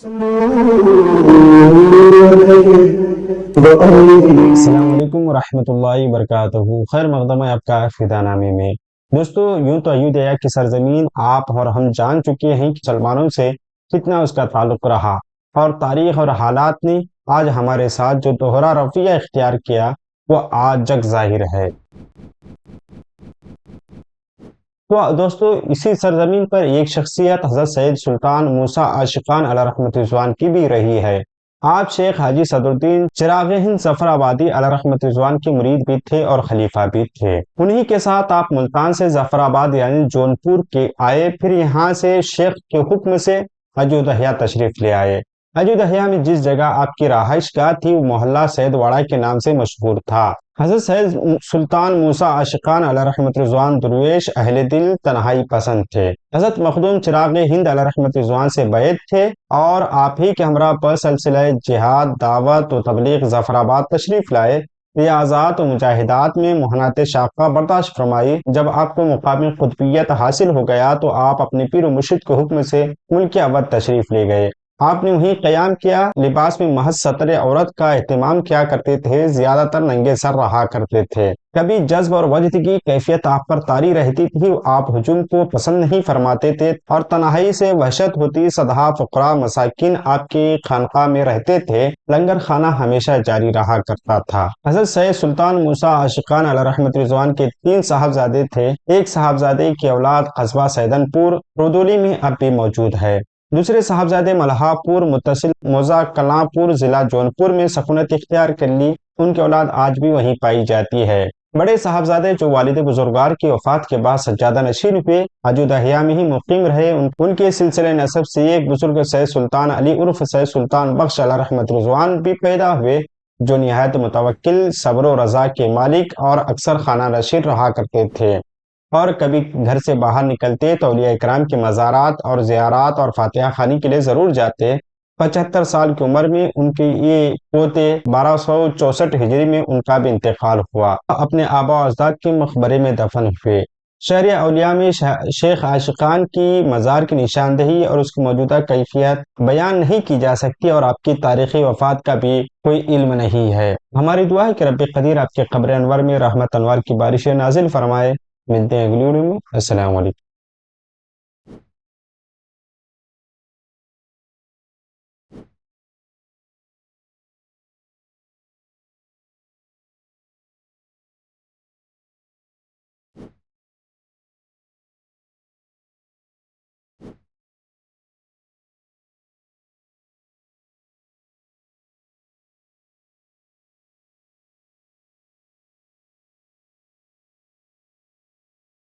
السلام علیکم ورحمۃ اللہ وبرکاتہ۔ خیر مقدم ہے آپ کا فدا نامے میں۔ دوستو، یوں تو ایودھیا کی سرزمین آپ اور ہم جان چکے ہیں کہ مسلمانوں سے کتنا اس کا تعلق رہا، اور تاریخ اور حالات نے آج ہمارے ساتھ جو دوہرا رویہ اختیار کیا وہ آج جگ ظاہر ہے۔ تو دوستو، اسی سرزمین پر ایک شخصیت حضرت سید سلطان موسیٰ عاشقان علیہ رحمۃ رضوان کی بھی رہی ہے۔ آپ شیخ حاجی صدر الدین چراغ ہند ظفر آبادی علیہ رحمۃ رضوان کے مرید بھی تھے اور خلیفہ بھی تھے۔ انہی کے ساتھ آپ ملتان سے ظفر آباد یعنی جونپور کے آئے، پھر یہاں سے شیخ کے حکم سے ایودھیا تشریف لے آئے۔ ایودھیا میں جس جگہ آپ کی رہائش گاہ تھی وہ محلہ سید واڑہ کے نام سے مشہور تھا۔ حضرت سید سلطان موسیٰ عاشقان علیہ رحمۃ رضوان درویش، اہل دل، تنہائی پسند تھے۔ حضرت مخدوم چراغ ہند علیہ رحمۃ رضوان سے بیعت تھے اور آپ ہی کے ہمراہ پر سلسلہ جہاد، دعوت و تبلیغ ظفر آباد تشریف لائے۔ ریاضات و مجاہدات میں محنت شاقہ برداشت فرمائی۔ جب آپ کو مقام قطبیت حاصل ہو گیا تو آپ اپنے پیر و مرشد کے حکم سے ملک اودھ تشریف لے گئے۔ آپ نے وہیں قیام کیا، لباس میں محض ستر عورت کا اہتمام کیا کرتے تھے، زیادہ تر ننگے سر رہا کرتے تھے۔ کبھی جذب اور وجد کی کیفیت آپ پر طاری رہتی تھی، آپ ہجوم کو پسند نہیں فرماتے تھے اور تنہائی سے وحشت ہوتی۔ سدھا فقراء مساکین آپ کی خانقاہ میں رہتے تھے، لنگر خانہ ہمیشہ جاری رہا کرتا تھا۔ حضرت سید سلطان موسیٰ عاشقان علیہ رحمۃ رضوان کے 3 صاحبزادے تھے۔ ایک صاحبزادے کی اولاد قصبہ سیدن پور رودولی میں اب بھی موجود ہے۔ دوسرے صاحبزادے ملہا پور متصل موضع کلاں پور ضلع جونپور میں سکونت اختیار کر لی۔ ان کی اولاد آج بھی وہیں پائی جاتی ہے۔ بڑے صاحبزادے جو والد بزرگوار کی وفات کے بعد سجادہ نشین ہوئے، ایودھیا میں ہی مقیم رہے، ان کے سلسلے نسب سے ایک بزرگ سید سلطان علی عرف سید سلطان بخش علیہ رحمۃ رضوان بھی پیدا ہوئے، جو نہایت متوکل، صبر و رضا کے مالک اور اکثر خانہ نشین رہا کرتے تھے، اور کبھی گھر سے باہر نکلتے تو اولیاء اکرام کے مزارات اور زیارات اور فاتحہ خوانی کے لیے ضرور جاتے۔ 75 سال کی عمر میں ان کے یہ پوتے 1264 ہجری میں ان کا بھی انتقال ہوا، اپنے آبا و اجداد کے مقبرے میں دفن ہوئے۔ شہر اولیاء میں شیخ عاشقان کی مزار کی نشاندہی اور اس کی موجودہ کیفیت بیان نہیں کی جا سکتی، اور آپ کی تاریخی وفات کا بھی کوئی علم نہیں ہے۔ ہماری دعا ہے کہ رب قدیر آپ کے قبر انور میں رحمت انوار کی بارشیں نازل فرمائے۔ ملتے ہیں اگلی ویڈیو میں۔ السلام علیکم۔